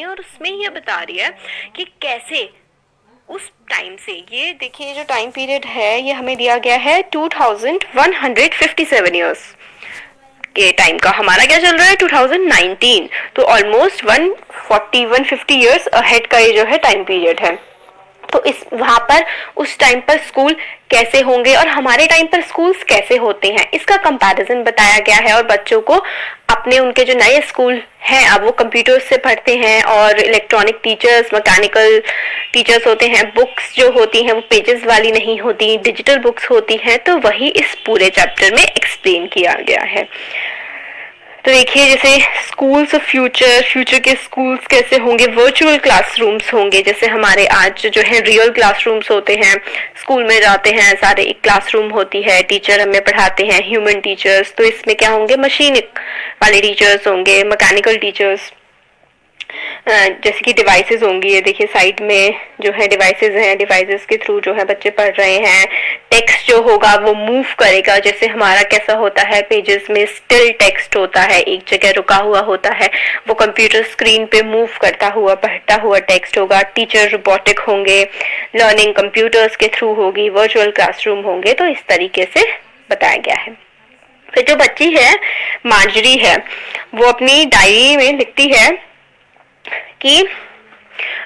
और उसमें ये बता रही है कि कैसे उस टाइम से, ये देखिए जो टाइम पीरियड है ये हमें दिया गया है 2157 ईयर्स के टाइम का। हमारा क्या चल रहा है 2019, तो ऑलमोस्ट 150 ईयर्स अहेड का ये जो है टाइम पीरियड है। तो इस वहां पर उस टाइम पर स्कूल कैसे होंगे और हमारे टाइम पर स्कूल्स कैसे होते हैं, इसका कंपैरिजन बताया गया है। और बच्चों को अपने उनके जो नए स्कूल हैं अब वो कंप्यूटर्स से पढ़ते हैं और इलेक्ट्रॉनिक टीचर्स, मैकेनिकल टीचर्स होते हैं। बुक्स जो होती हैं वो पेजेस वाली नहीं होती, डिजिटल बुक्स होती हैं। तो वही इस पूरे चैप्टर में एक्सप्लेन किया गया है। तो देखिए जैसे स्कूल्स ऑफ फ्यूचर, फ्यूचर के स्कूल्स कैसे होंगे, वर्चुअल क्लासरूम्स होंगे। जैसे हमारे आज जो है रियल क्लासरूम्स होते हैं, स्कूल में जाते हैं सारे, एक क्लासरूम होती है, टीचर हमें पढ़ाते हैं, ह्यूमन टीचर्स। तो इसमें क्या होंगे, मशीन वाले टीचर्स होंगे, मैकेनिकल टीचर्स। जैसे कि डिवाइसेस होंगी, ये देखिए साइड में जो है डिवाइसेस हैं, डिवाइसेस के थ्रू जो है बच्चे पढ़ रहे हैं। टेक्स्ट जो होगा वो मूव करेगा, जैसे हमारा कैसा होता है पेजेस में स्टिल टेक्स्ट होता है, एक जगह रुका हुआ होता है, वो कंप्यूटर स्क्रीन पे मूव करता हुआ पढ़ता हुआ टेक्स्ट होगा। टीचर रोबोटिक होंगे, लर्निंग कंप्यूटर्स के थ्रू होगी, वर्चुअल क्लासरूम होंगे। तो इस तरीके से बताया गया है। फिर जो बच्ची है मार्जरी है, वो अपनी डायरी में लिखती है कि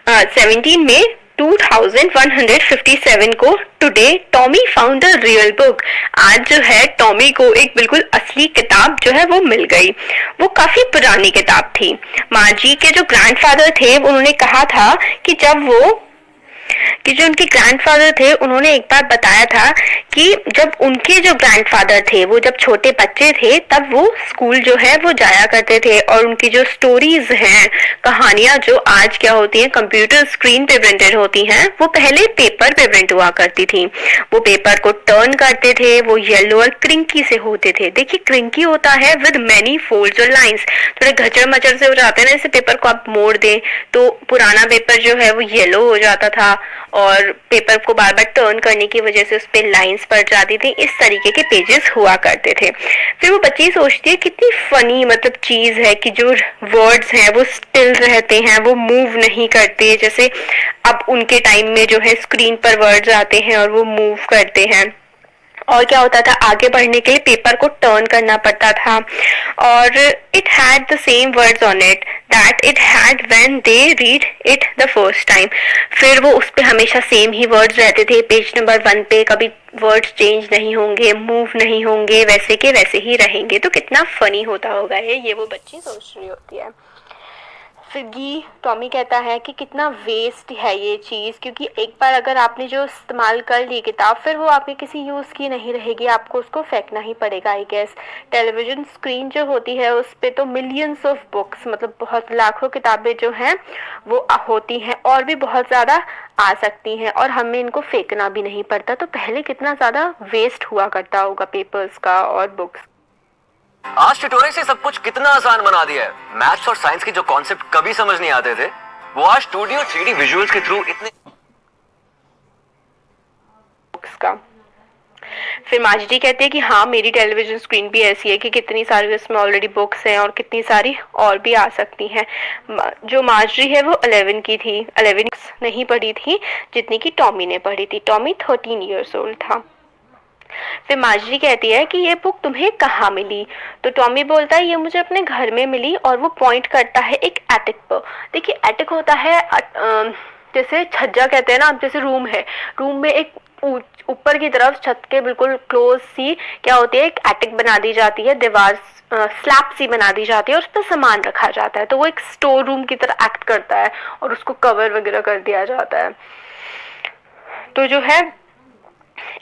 17 मई 2157 को today Tommy found a real book. आज जो है टॉमी को एक बिल्कुल असली किताब जो है वो मिल गई। वो काफी पुरानी किताब थी। मार्जी के जो ग्रैंडफादर थे उन्होंने कहा था कि जो उनके ग्रैंडफादर थे उन्होंने एक बार बताया था कि जब उनके जो ग्रैंडफादर थे वो जब छोटे बच्चे थे तब वो स्कूल जो है वो जाया करते थे, और उनकी जो स्टोरीज हैं, कहानियां जो आज क्या होती हैं कंप्यूटर स्क्रीन पे प्रिंटेड होती हैं, वो पहले पेपर पे प्रिंट हुआ करती थी। वो पेपर को टर्न करते थे, वो येलो और क्रिंकी से होते थे। देखिए क्रिंकी होता है विद मैनी फोल्ड्स और लाइंस, थोड़े घचर मचर से हो जाते हैं ना, जैसे पेपर को आप मोड़ दें तो पुराना पेपर जो है वो येलो हो जाता था और पेपर को बार बार टर्न करने की वजह से उस पे लाइंस पड़ जाती थी। इस तरीके के पेजेस हुआ करते थे। फिर वो बच्ची सोचती है कितनी फनी मतलब चीज है कि जो वर्ड्स हैं वो स्टिल रहते हैं, वो मूव नहीं करते। जैसे अब उनके टाइम में जो है स्क्रीन पर वर्ड्स आते हैं और वो मूव करते हैं। और क्या होता था, आगे बढ़ने के लिए पेपर को टर्न करना पड़ता था। और it had the same words on it that it had when they read it the first time. फिर वो उस पे हमेशा सेम ही वर्ड्स रहते थे पेज नंबर 1 पे, कभी वर्ड्स चेंज नहीं होंगे, मूव नहीं होंगे, वैसे के वैसे ही रहेंगे। तो कितना फनी होता होगा ये वो बच्ची सोच रही होती है। फिगी टॉमी कहता है कि कितना वेस्ट है ये चीज़, क्योंकि एक बार अगर आपने जो इस्तेमाल कर ली किताब फिर वो आपके किसी यूज़ की नहीं रहेगी, आपको उसको फेंकना ही पड़ेगा। आई गेस टेलीविज़न स्क्रीन जो होती है उस पर तो मिलियंस ऑफ बुक्स, मतलब बहुत लाखों किताबें जो हैं वो होती हैं, और भी बहुत ज़्यादा आ सकती हैं, और हमें इनको फेंकना भी नहीं पड़ता। तो पहले कितना ज़्यादा वेस्ट हुआ करता होगा पेपर्स का और बुक्स। आज ट्यूटोरियल से सब कुछ कितना आसान बना दिया है। मैथ्स और साइंस के जो कॉन्सेप्ट कभी समझ नहीं आते थे वो आज 2D और 3D विजुअल्स के थ्रू इतने बुक्स का। फिर मार्जरी कहती है कि हाँ मेरी टेलीविजन स्क्रीन भी ऐसी है कि कितनी सारी उसमें ऑलरेडी बुक्स हैं और कितनी सारी और भी आ सकती हैं। जो मार्जरी है वो 11 की थी, 11 नहीं पढ़ी थी जितनी की टॉमी ने पढ़ी थी। टॉमी 13 ईयर्स ओल्ड था। फिर मार्जरी कहती है कि ये बुक तुम्हें कहाँ मिली, तो टॉमी बोलता है ये मुझे अपने घर में मिली, और वो पॉइंट करता है एक एटिक पर। देखिए एटिक होता है जैसे छज्जा कहते हैं ना, जैसे रूम है, रूम में एक ऊपर की तरफ छत के बिल्कुल क्लोज सी क्या होती है, एक एटिक बना दी जाती है, दीवार स्लैब सी बना दी जाती है और उस पर सामान रखा जाता है। तो वो एक स्टोर रूम की तरह एक्ट करता है और उसको कवर वगैरह कर दिया जाता है। तो जो है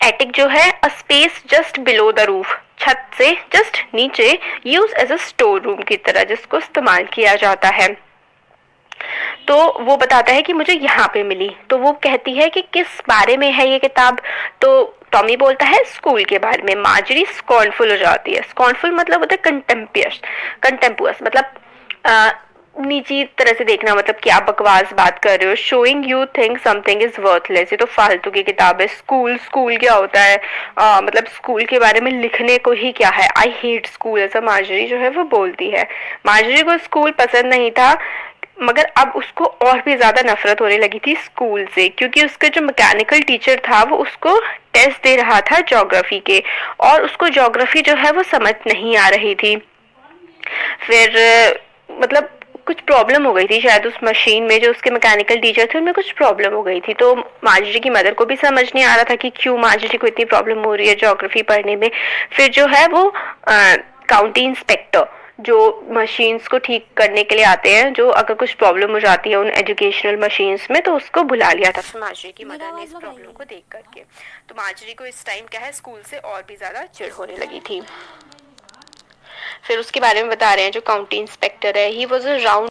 एटिक जो है a space just below the roof, छत से जस्ट नीचे, use as a store room की तरह जिसको इस्तेमाल किया जाता है। तो वो बताता है कि मुझे यहाँ पे मिली। तो वो कहती है कि किस बारे में है ये किताब, तो टॉमी बोलता है स्कूल के बारे में। मार्जरी स्कॉर्नफुल हो जाती है। स्कॉर्नफुल मतलब होता है कंटेम्पुअस मतलब नीची तरह से देखना, मतलब क्या बकवास बात कर रहे हो। Showing you think something is worthless, ये तो फालतू की किताब है। स्कूल क्या होता है, मतलब स्कूल के बारे में लिखने को ही क्या है। आई हेट स्कूल, ऐसा मार्जरी जो है वो बोलती है। मार्जरी को स्कूल पसंद नहीं था मगर अब उसको और भी ज़्यादा नफरत होने लगी थी स्कूल से, क्योंकि उसका जो मैकेनिकल टीचर था वो उसको टेस्ट दे रहा था ज्योग्राफी के, और उसको ज्योग्राफी जो है वो समझ नहीं आ रही थी। फिर मतलब कुछ प्रॉब्लम हो गई थी शायद उस मशीन में, जो उसके मैकेनिकल टीचर थे उनमें कुछ प्रॉब्लम हो गई थी। तो मार्जरी की मदर को भी समझ नहीं आ रहा था कि क्यों मार्जरी को इतनी प्रॉब्लम हो रही है ज्योग्राफी पढ़ने में। फिर जो है वो काउंटी इंस्पेक्टर जो मशीन्स को ठीक करने के लिए आते हैं, जो अगर कुछ प्रॉब्लम हो जाती है उन एजुकेशनल मशीन्स में, तो उसको बुला लिया था मार्जरी की मदर ने इस प्रॉब्लम को देख करके। तो मार्जरी को इस टाइम क्या है, स्कूल से और भी ज़्यादा चिढ़ होने लगी थी। फिर उसके बारे में बता रहे हैं जो काउंटी इंस्पेक्टर है, ही वॉज अ राउंड